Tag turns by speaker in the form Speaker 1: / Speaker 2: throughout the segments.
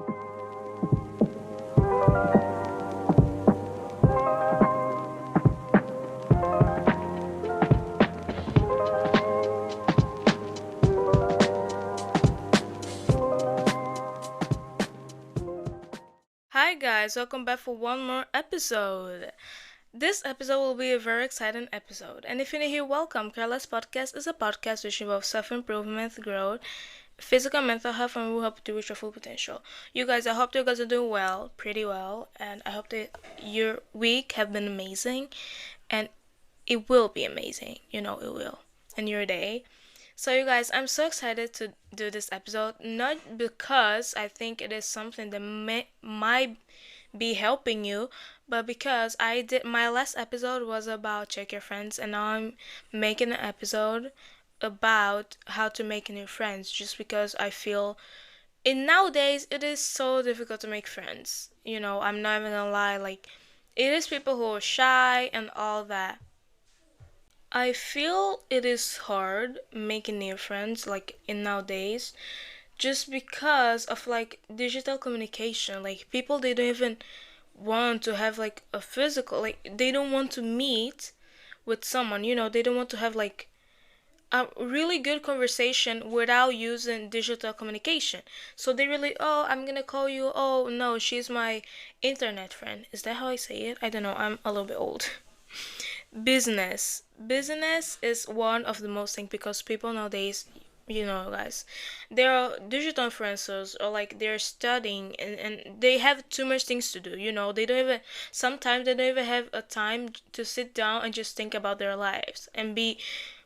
Speaker 1: Hi guys, welcome back for one more episode. This episode will be a very exciting episode. And if you're new here, welcome. Carla's Podcast is a podcast which involves self-improvement, growth, physical and mental health, and will help you to reach your full potential. You guys, I hope you guys are doing well, pretty well, and I hope that your week have been amazing, and it will be amazing. You know it will. And your day. So, you guys, I'm so excited to do this episode. Not because I think it is something that might be helping you, but because I did my last episode was about check your friends, and now I'm making an episode about how to make new friends. Just because I feel in nowadays it is so difficult to make friends. I'm not even gonna lie. Like, it is people who are shy and all that. I feel it is hard making new friends like in nowadays just because of like digital communication. Like, people, they don't even want to have like a physical, like they don't want to meet with someone, they don't want to have like a really good conversation without using digital communication. So they really, oh, I'm gonna call you, oh no, she's my internet friend. Is that how I say it? I don't know, I'm a little bit old. Business is one of the most things because people nowadays, guys, there are digital influencers, or like they're studying, and they have too much things to do. They don't even, sometimes they don't even have a time to sit down and just think about their lives and be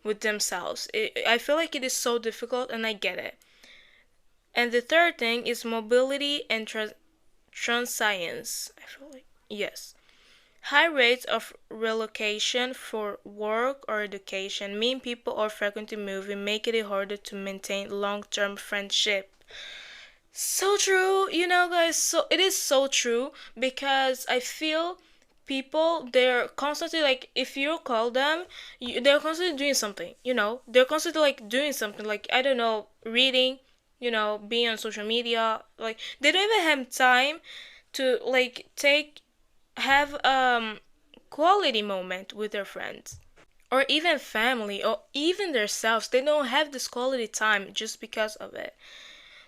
Speaker 1: with themselves. I feel like it is so difficult, and I get it. And the third thing is mobility and transience. I feel like, yes. High rates of relocation for work or education mean people are frequently moving, making it harder to maintain long-term friendship. So true, guys. So it is so true because I feel people, they're constantly like, if you call them, they're constantly doing something. They're constantly like doing something, like, I don't know, reading, being on social media. Like, they don't even have time to like take have quality moment with their friends, or even family, or even themselves. They don't have this quality time just because of it.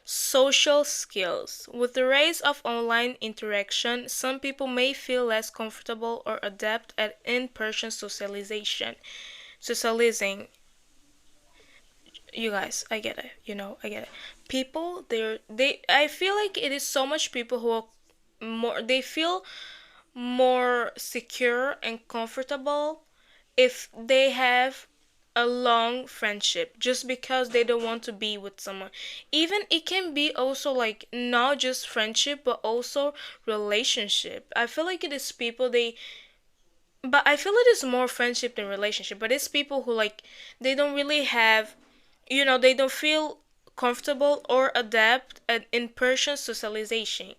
Speaker 1: Social skills. With the rise of online interaction, some people may feel less comfortable or adept at in-person socialization. Socializing. You guys, I get it. I get it. People, I feel like it is so much people who are more, they feel more secure and comfortable if they have a long friendship, just because they don't want to be with someone. Even it can be also like not just friendship but also relationship. I feel like it is people, but I feel it is more friendship than relationship, but it's people who like, they don't really have, they don't feel comfortable or adapt at in-person socialization.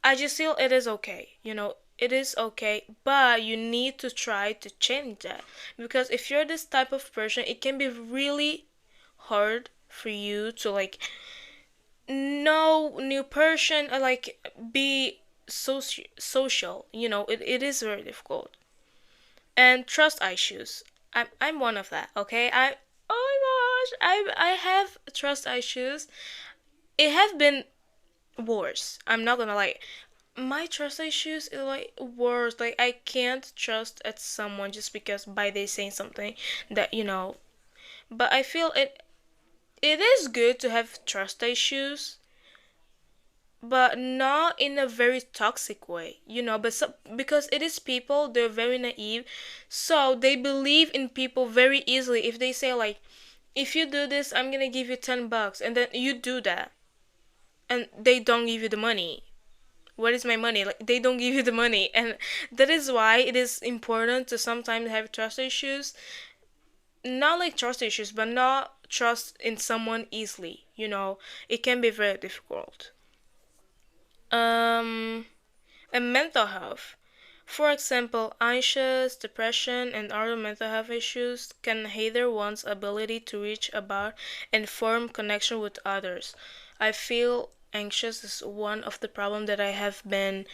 Speaker 1: I just feel it is okay. It is okay, but you need to try to change that. Because if you're this type of person, it can be really hard for you to like know new person, or like be social. It is very difficult. And trust issues. I'm one of that, okay? Oh my gosh, I have trust issues. It have been worse. I'm not gonna lie. My trust issues is like worse. Like, I can't trust at someone just because by they saying something that But I feel it is good to have trust issues, but not in a very toxic way. But because it is people, they're very naive, so they believe in people very easily. If they say like, if you do this, I'm gonna give you $10, and then you do that, and they don't give you the money. What is my money? Like, they don't give you the money. And that is why it is important to sometimes have trust issues. Not like trust issues, but not trust in someone easily. It can be very difficult. um and mental health. For example, anxious, depression, and other mental health issues can hinder one's ability to reach about and form connection with others. I feel anxious is one of the problem that I have been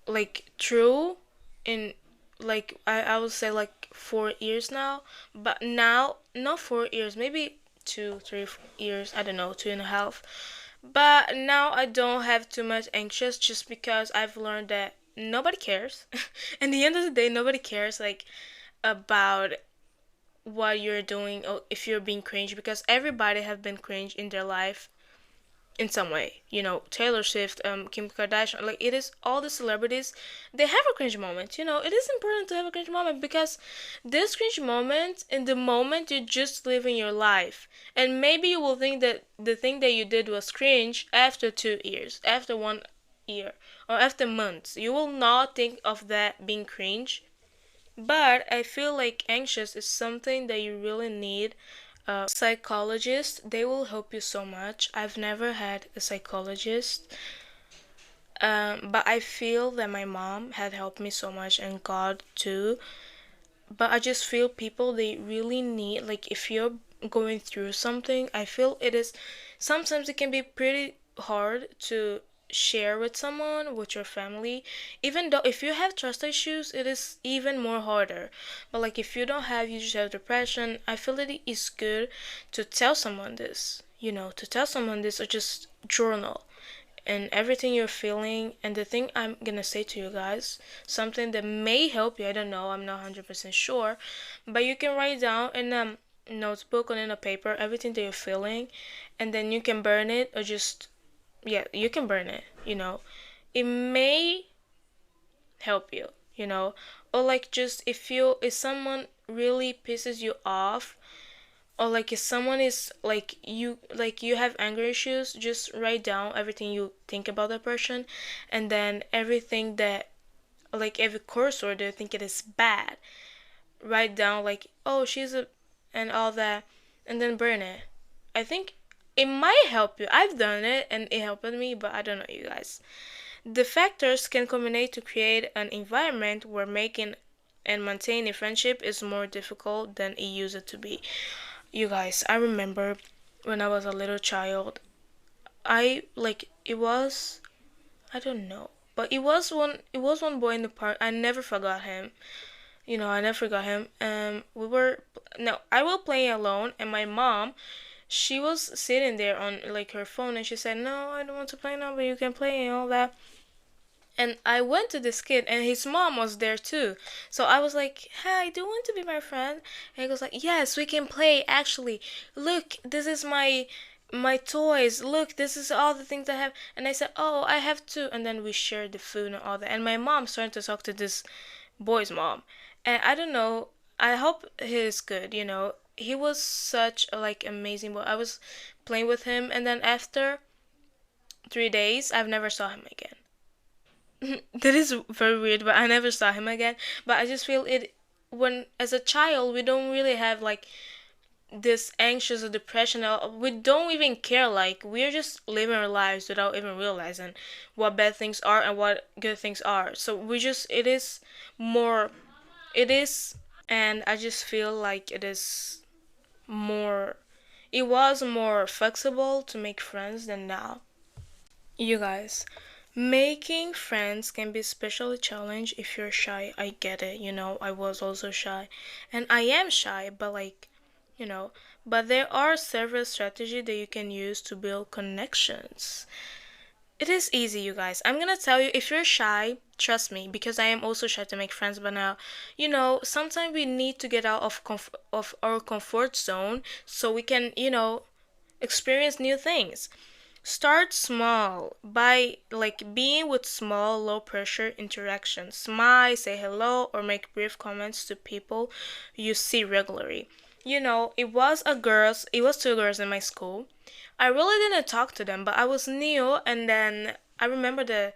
Speaker 1: like through in like I would say like 4 years now, but now not 4 years, maybe 2 3 years, I don't know, 2.5. But now I don't have too much anxious just because I've learned that nobody cares. In the end of the day, nobody cares like about what you're doing or if you're being cringe, because everybody have been cringe in their life in some way. Taylor Swift, Kim Kardashian, like it is all the celebrities, they have a cringe moment. It is important to have a cringe moment because this cringe moment, in the moment you're just living your life. And maybe you will think that the thing that you did was cringe after 2 years, after 1 year, or after months. You will not think of that being cringe. But I feel like anxious is something that you really need psychologist. They will help you so much. I've never had a psychologist, but I feel that my mom had helped me so much and God too. But I just feel people, they really need, like, if you're going through something, I feel it is sometimes it can be pretty hard to share with someone, with your family. Even though if you have trust issues, it is even more harder. But like if you don't have, you just have depression, I feel that it is good to tell someone this, to tell someone this, or just journal and everything you're feeling. And the thing I'm gonna say to you guys, something that may help you, I don't know, I'm not 100% sure, but you can write down in a notebook or in a paper everything that you're feeling, and then you can burn it, or just, yeah, you can burn it. It may help you. Or like, just if someone really pisses you off, or like if someone is like you have anger issues, just write down everything you think about that person, and then everything that, like every curse word they think it is bad, write down like, oh, she's a, and all that, and then burn it. I think it might help you. I've done it and it helped me, but I don't know, you guys. The factors can combine to create an environment where making and maintaining friendship is more difficult than it used to be. You guys, I remember when I was a little child, I like it was, I don't know, but it was one boy in the park. I never forgot him. I never forgot him. We were no, I was playing alone, and my mom, she was sitting there on like her phone, and she said, "No, I don't want to play now, but you can play," and all that. And I went to this kid, and his mom was there too. So I was like, "Hi, do you want to be my friend?" And he goes like, "Yes, we can play. Actually, look, this is my toys. Look, this is all the things I have." And I said, "Oh, I have two." And then we shared the food and all that. And my mom started to talk to this boy's mom, and I don't know. I hope he is good. He was such a like amazing boy. I was playing with him, and then after 3 days, I've never saw him again. That is very weird, but I never saw him again. But I just feel it, when as a child we don't really have like this anxious or depression. We don't even care. Like we're just living our lives without even realizing what bad things are and what good things are. So we just, it is more, it is, and I just feel like more, it was more flexible to make friends than now. You guys, making friends can be especially challenging if you're shy. I get it. I was also shy. And I am shy, but like, you know, but there are several strategies that you can use to build connections. It is easy, you guys. I'm gonna tell you, if you're shy, trust me, because I am also shy to make friends. But now, sometimes we need to get out of of our comfort zone so we can, experience new things. Start small by like being with small, low pressure interactions. Smile, say hello, or make brief comments to people you see regularly. It was two girls in my school. I really didn't talk to them, but I was new, and then I remember that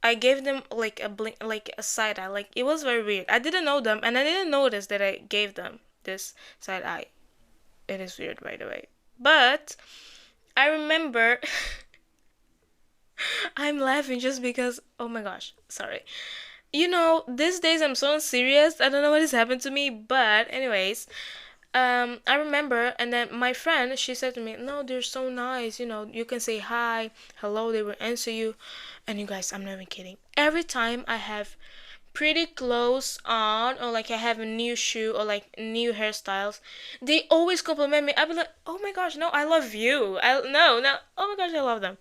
Speaker 1: I gave them like a blink, like a side eye. Like it was very weird. I didn't know them, and I didn't notice that I gave them this side eye. It is weird, by the way. But I remember I'm laughing just because, oh my gosh, sorry. These days I'm so serious. I don't know what has happened to me, but anyways, I remember, and then my friend, she said to me, "No, they're so nice. You can say hi, hello, they will answer you." And you guys, I'm not even kidding. Every time I have pretty clothes on, or like I have a new shoe, or like new hairstyles, they always compliment me. I'd be like, "Oh my gosh, no, I love you. I no, no, oh my gosh, I love them."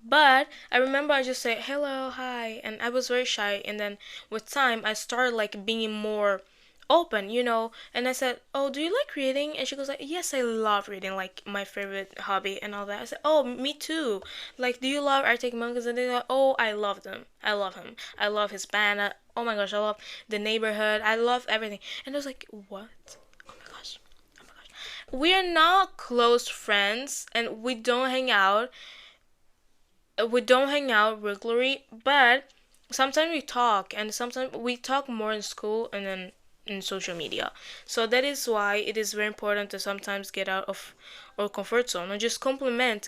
Speaker 1: But I remember I just said hello, hi, and I was very shy. And then with time, I started like being more open. And I said, "Oh, do you like reading?" And she goes like, "Yes, I love reading, like my favorite hobby and all that." I said, "Oh, me too. Like, do you love Arctic Monkeys?" And they're like, "Oh, I love them. I love him. I love his band. Oh my gosh, I love the neighborhood. I love everything." And I was like, "What? Oh my gosh." Oh my gosh. We are not close friends and we don't hang out regularly, but sometimes we talk, and sometimes we talk more in school and then in social media. So that is why it is very important to sometimes get out of our comfort zone and just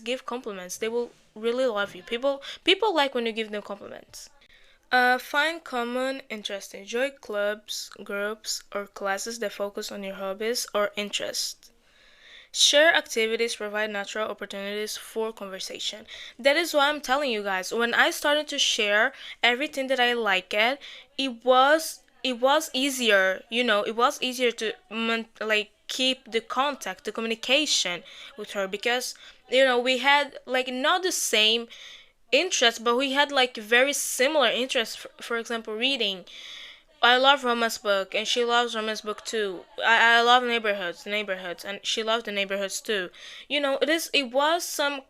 Speaker 1: give compliments. They will really love you. People like when you give them compliments. Find common interests. Enjoy clubs, groups, or classes that focus on your hobbies or interests. Share activities provide natural opportunities for conversation. That is why I'm telling you guys. When I started to share everything that I liked, it was easier. It was easier to like keep the contact, the communication with her, because we had like not the same interests, but we had like very similar interests. For example, reading. I love romance book, and she loves romance book too. I love neighborhoods, and she loves the neighborhoods too. It was some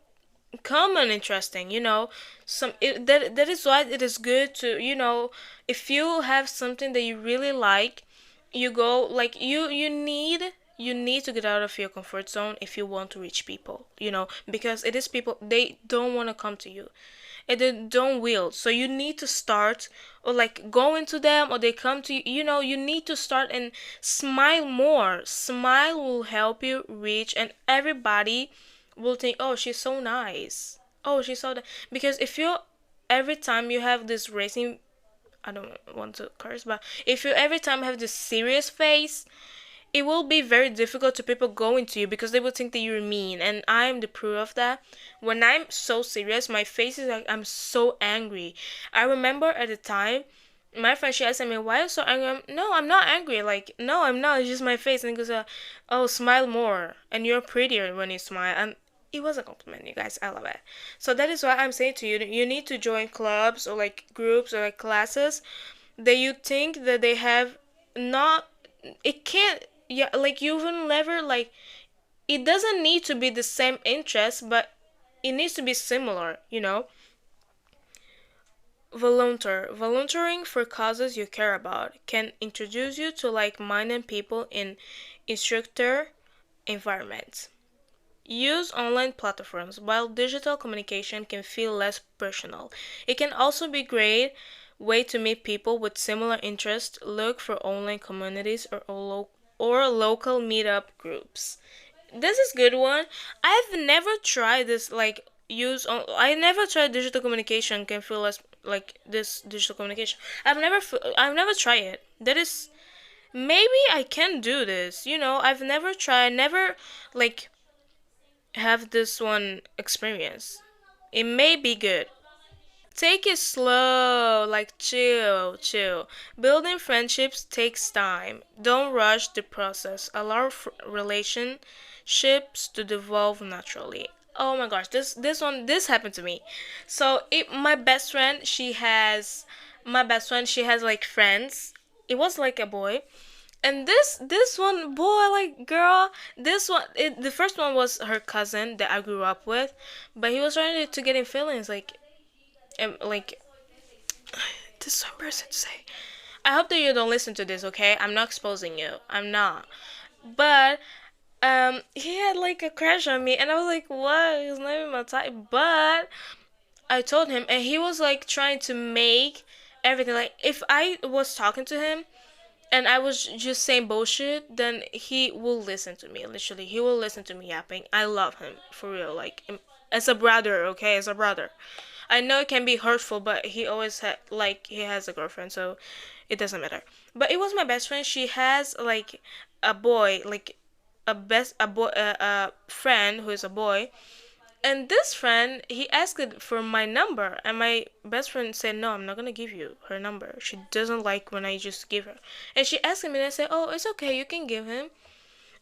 Speaker 1: common interesting. That is why it is good to if you have something that you really like, you go like you need to get out of your comfort zone if you want to reach people. Because it is people, they don't want to come to you, and they don't will. So you need to start, or like go into them, or they come to you. You need to start and smile more. Smile will help you reach, and everybody will think, "Oh, she's so nice. Oh, she's so because if you every time you have this racing, I don't want to curse, but if you every time have this serious face, it will be very difficult to people going to you, because they will think that you're mean. And I'm the proof of that. When I'm so serious, my face is like I'm so angry. I remember at the time, my friend, she asked me, "Why are you so angry?" No, I'm not angry. Like, no, I'm not. It's just my face. And he goes, "Oh, smile more, and you're prettier when you smile." And it was a compliment, you guys. I love it. So that is why I'm saying to you, that you need to join clubs, or like groups, or like classes that you think that they have not. It can't. Yeah, like you will never like. It doesn't need to be the same interest, but it needs to be similar. Volunteering for causes you care about can introduce you to like-minded people in instructor environments. Use online platforms. While digital communication can feel less personal, it can also be a great way to meet people with similar interests. Look for online communities, or local meetup groups. This is good one. I've never tried this I never tried digital communication can feel less like this digital communication. I've never tried it. That is, maybe I can do this. I've never tried, never like have this one experience. It may be good. Take it slow, like chill, chill. Building friendships takes time. Don't rush the process. Allow relationships to devolve naturally. Oh my gosh, this happened to me. So my best friend, she has like friends. It was like a boy, and this one boy, like girl, the first one was her cousin that I grew up with, but he was trying to get in feelings, like this is so embarrassing to say. I hope that you don't listen to this, okay? I'm not exposing you. I'm not. But he had like a crush on me, and I was like, what? He's not even my type. But I told him, and he was like trying to make everything like, if I was talking to him and I was just saying bullshit, then he will listen to me. Literally, he will listen to me yapping. I love him for real, like as a brother, okay, as a brother. I know it can be hurtful, but he always had like he has a girlfriend, so it doesn't matter. But it was my best friend. She has like a boy, like a friend who is a boy, and this friend, he asked for my number, and my best friend said, "No, I'm not gonna give you her number. She doesn't like when I just give her." And she asked me, and I said, "Oh, it's okay, you can give him."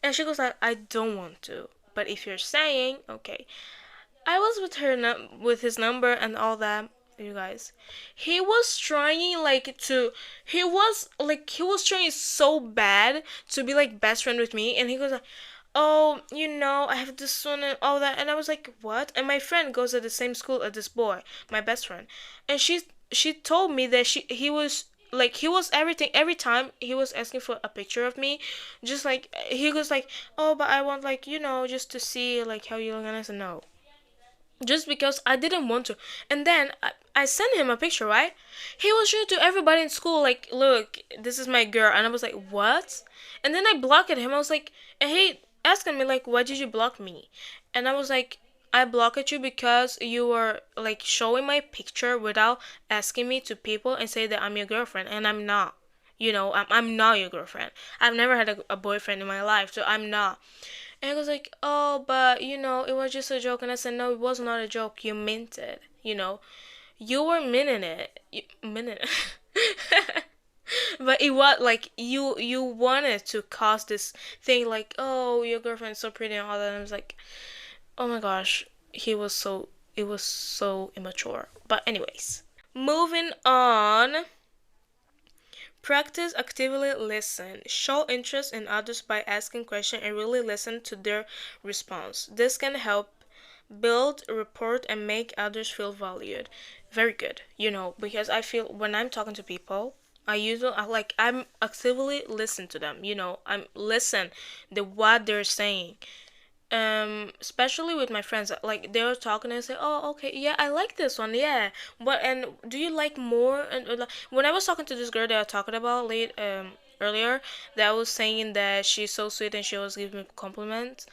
Speaker 1: And she goes like, "I don't want to, but if you're saying okay." I was with with his number and all that, you guys. He was trying like to, he was trying so bad to be like best friend with me, and he goes like, "Oh, I have this one and all that," and I was like, "What?" And my friend goes at the same school as this boy, my best friend, and she told me that he was every time he was asking for a picture of me, just like he goes like, "Oh, but I want like just to see like how you look," and I said no, just because I didn't want to. And then I sent him a picture, right? He was showing to everybody in school, like, "Look, this is my girl," and I was like, "What?" And then I blocked him. I was like, and he asking me like, "Why did you block me?" And I was like, "I blocked you because you were like showing my picture without asking me to people and say that I'm your girlfriend, and I'm not." I'm not your girlfriend. I've never had a boyfriend in my life, so I'm not. And he was like, "Oh, but it was just a joke." And I said, "No, it was not a joke. You meant it. You were meaning it. Meaning it." But it was like you wanted to cause this thing like, "Oh, your girlfriend's so pretty," and all that. And I was like, "Oh my gosh, it was so immature." But anyways, moving on. Practice actively listen. Show interest in others by asking questions and really listen to their response. This can help build rapport and make others feel valued. Very good. Because I feel when I'm talking to people, I'm actively listen to them. I'm listen the what they're saying, especially with my friends, like they were talking and say, "Oh, okay, yeah, I like this one, yeah, but and do you like more?" And like, when I was talking to this girl that I was talking about earlier, that was saying that she's so sweet and she always gives me compliments,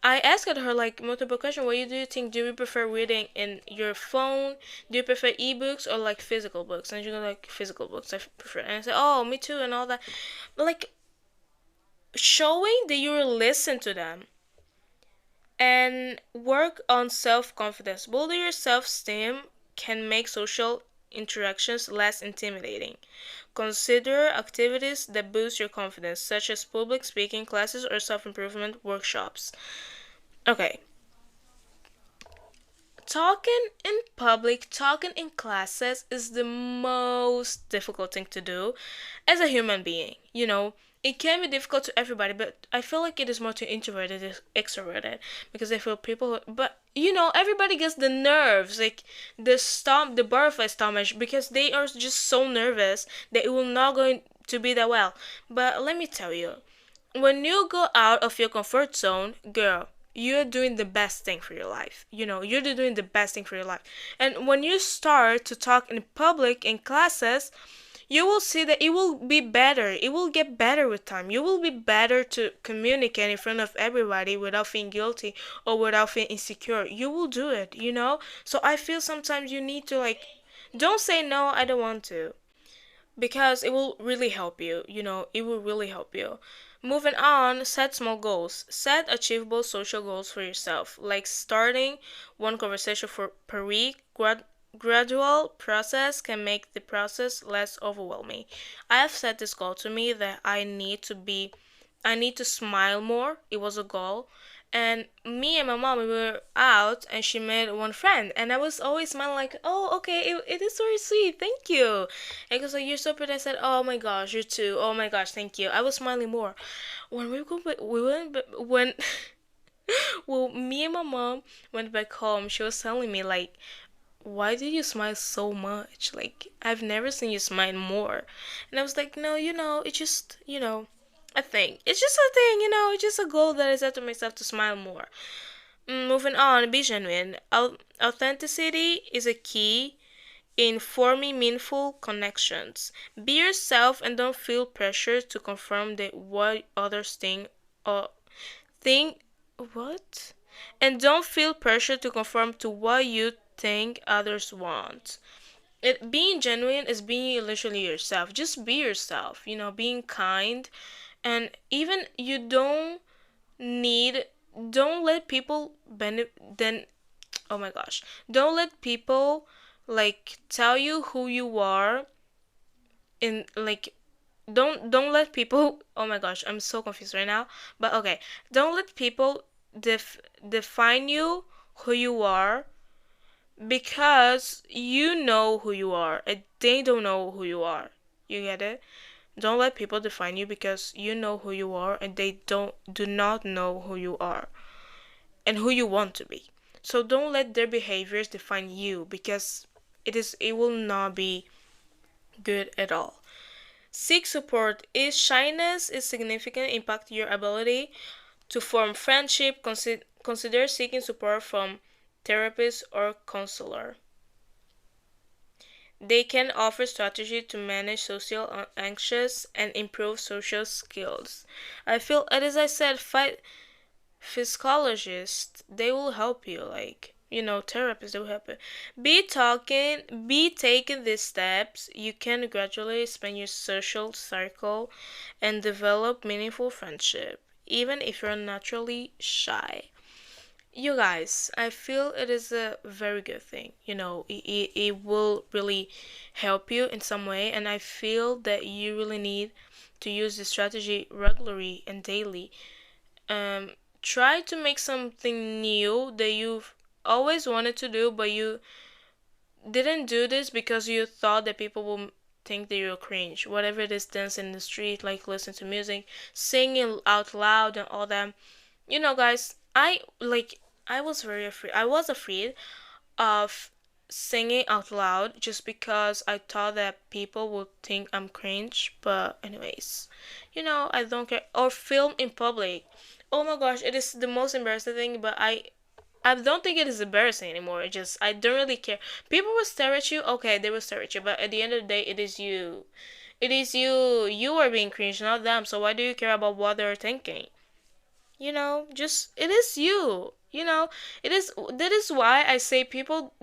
Speaker 1: I asked her like multiple questions. What do you think? Do you prefer reading in your phone? Do you prefer ebooks or like physical books? And she goes like, "Physical books I prefer." And I said, "Oh, me too," and all that. Like, showing that you listen to them and work on self confidence. Building your self esteem can make social interactions less intimidating. Consider activities that boost your confidence, such as public speaking classes or self improvement workshops. Okay, talking in public, talking in classes is the most difficult thing to do as a human being. It can be difficult to everybody, but I feel like it is more to introverted than extroverted because I feel people, but everybody gets the nerves, like the butterfly stomach, because they are just so nervous that it will not going to be that well. But let me tell you, when you go out of your comfort zone, girl, you're doing the best thing for your life. You're doing the best thing for your life. And when you start to talk in public in classes, you will see that it will be better. It will get better with time. You will be better to communicate in front of everybody without feeling guilty or without feeling insecure. You will do it. So I feel sometimes you need to like, don't say no, I don't want to, because it will really help you. It will really help you. Moving on, set small goals. Set achievable social goals for yourself, like starting one conversation per week. Gradual process can make the process less overwhelming. I have set this goal to me that I need to smile more. It was a goal. And me and my mom, we were out and she made one friend. And I was always smiling like, "Oh, okay, it is very sweet. Thank you." And it was like, "You're so pretty." I said, "Oh my gosh, you too. Oh my gosh, thank you." I was smiling more. When we went, when, well, me and my mom went back home, she was telling me like, "Why do you smile so much? Like, I've never seen you smile more." And I was like, "No, it's just, a thing. It's just a thing, it's just a goal that I set to myself to smile more." Moving on, be genuine. Authenticity is a key in forming meaningful connections. Be yourself and don't feel pressure to confirm that what others think what? And don't feel pressure to conform to what you think others want. Being genuine is being literally yourself. Just be yourself. Being kind And even you need don't let people then oh my gosh, don't let people like tell you who you are in like don't let people oh my gosh, I'm so confused right now. But okay, don't let people define you who you are, because you know who you are and they don't know who you are. You get it? Don't let people define you, because you know who you are and they do not know who you are and who you want to be. So don't let their behaviors define you, because it will not be good at all. Seek support. If shyness is significant impact your ability to form friendship, consider seeking support from therapist or counselor. They can offer strategy to manage social anxious and improve social skills. I feel, as I said, fight psychologists, they will help you, like, therapists, they will help you. Be taking these steps, you can gradually expand your social circle and develop meaningful friendship, even if you're naturally shy. You guys, I feel it is a very good thing. It will really help you in some way, and I feel that you really need to use this strategy regularly and daily. um Try to make something new that you've always wanted to do, but you didn't do this because you thought that people will think that you're cringe. Whatever it is, dancing in the street, like listen to music, singing out loud and all that. Guys, I was very afraid. I was afraid of singing out loud just because I thought that people would think I'm cringe. But anyways, I don't care. Or film in public. Oh my gosh, it is the most embarrassing thing. But I don't think it is embarrassing anymore. It just I don't really care. People will stare at you. Okay, they will stare at you. But at the end of the day, it is you. It is you. You are being cringe, not them. So why do you care about what they're thinking? Just it is you. It is that is why I say people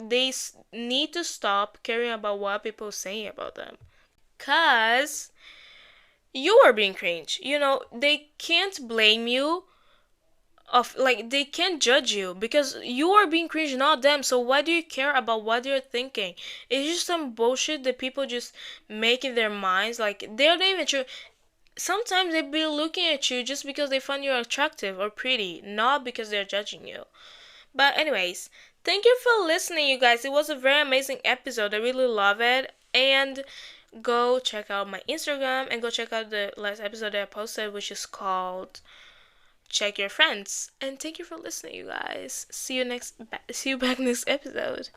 Speaker 1: need to stop caring about what people say about them, cuz you are being cringe. They can't blame you of like they can't judge you because you are being cringe, not them. So why do you care about what they're thinking? It's just some bullshit that people just make in their minds, like they're not even sure. Sometimes they be looking at you just because they find you attractive or pretty, not because they're judging you. But anyways, thank you for listening, you guys. It was a very amazing episode. I really love it. And go check out my Instagram and go check out the last episode that I posted, which is called Check Your Friends. And thank you for listening, you guys. See you back next episode.